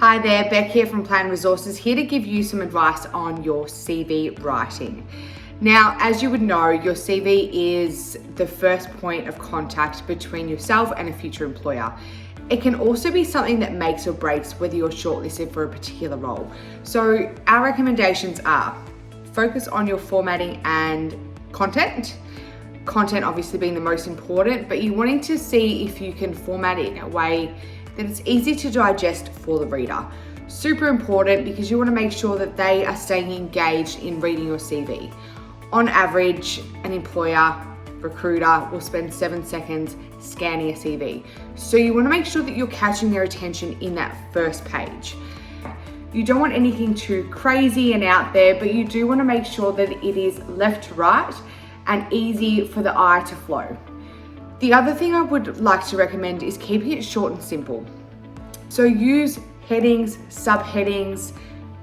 Hi there, Beck here from Plan Resources, here to give you some advice on your CV writing. Now, as you would know, your CV is the first point of contact between yourself and a future employer. It can also be something that makes or breaks whether you're shortlisted for a particular role. So our recommendations are focus on your formatting and content. Content obviously being the most important, but you're wanting to see if you can format it in a way that it's easy to digest for the reader. Super important because you want to make sure that they are staying engaged in reading your CV. On average, an employer, recruiter will spend 7 seconds scanning a CV. So you want to make sure that you're catching their attention in that first page. You don't want anything too crazy and out there, but you do want to make sure that it is left to right and easy for the eye to flow. The other thing I would like to recommend is keeping it short and simple. So use headings, subheadings,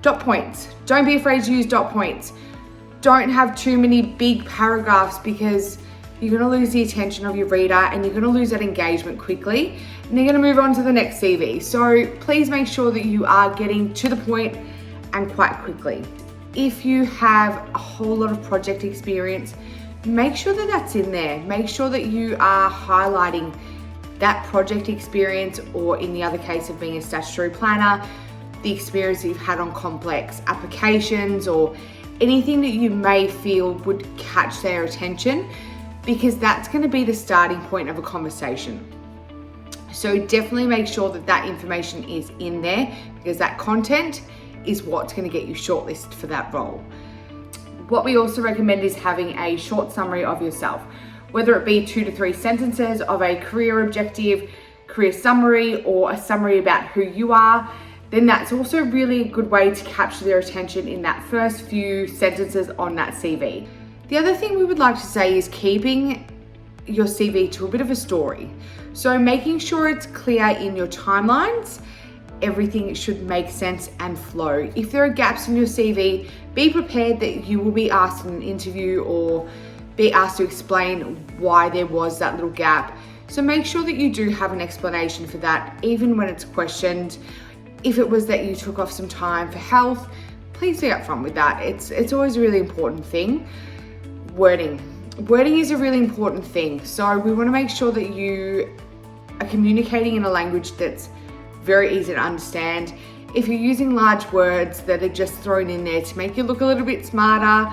dot points. Don't be afraid to use dot points. Don't have too many big paragraphs because you're going to lose the attention of your reader and you're going to lose that engagement quickly and they're going to move on to the next CV. So please make sure that you are getting to the point and quite quickly. If you have a whole lot of project experience, make sure that that's in there. Make sure that you are highlighting that project experience, or in the other case of being a statutory planner, the experience that you've had on complex applications or anything that you may feel would catch their attention, because that's going to be the starting point of a conversation. So definitely make sure that that information is in there, because that content is what's going to get you shortlisted for that role. What we also recommend is having a short summary of yourself, whether it be 2 to 3 sentences of a career objective, career summary, or a summary about who you are. Then that's also really a good way to capture their attention in that first few sentences on that CV. The other thing we would like to say is keeping your CV to a bit of a story. So making sure it's clear in your timelines. Everything should make sense and flow. If there are gaps in your CV, be prepared that you will be asked in an interview or be asked to explain why there was that little gap. So make sure that you do have an explanation for that, even when it's questioned. If it was that you took off some time for health, please be upfront with that. It's always a really important thing. Wording is a really important thing. So we want to make sure that you are communicating in a language that's very easy to understand. If you're using large words that are just thrown in there to make you look a little bit smarter,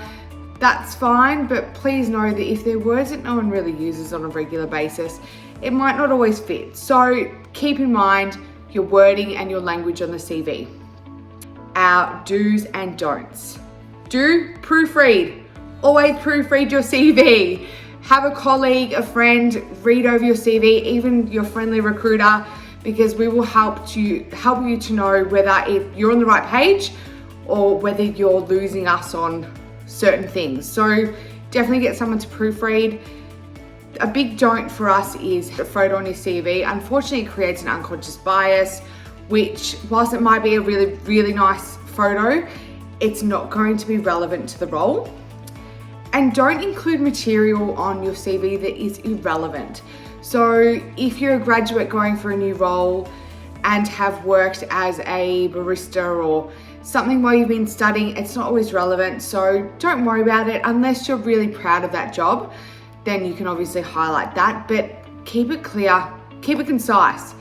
that's fine, but please know that if they're words that no one really uses on a regular basis, it might not always fit. So keep in mind your wording and your language on the CV. Our do's and don'ts. Do proofread. Always proofread your CV. Have a colleague, a friend, read over your CV, even your friendly recruiter, because we will help you to know whether you're on the right page or whether you're losing us on certain things. So definitely get someone to proofread. A big don't for us is the photo on your CV. Unfortunately, it creates an unconscious bias, which whilst it might be a really, really nice photo, it's not going to be relevant to the role. And don't include material on your CV that is irrelevant. So if you're a graduate going for a new role and have worked as a barista or something while you've been studying, it's not always relevant. So don't worry about it unless you're really proud of that job. Then you can obviously highlight that, but keep it clear, keep it concise.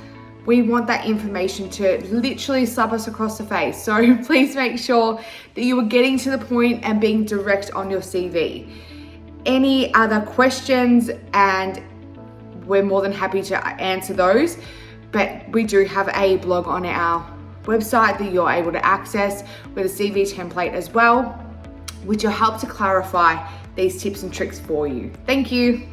We want that information to literally slap us across the face. So please make sure that you are getting to the point and being direct on your CV. Any other questions, and we're more than happy to answer those, but we do have a blog on our website that you're able to access with a CV template as well, which will help to clarify these tips and tricks for you. Thank you.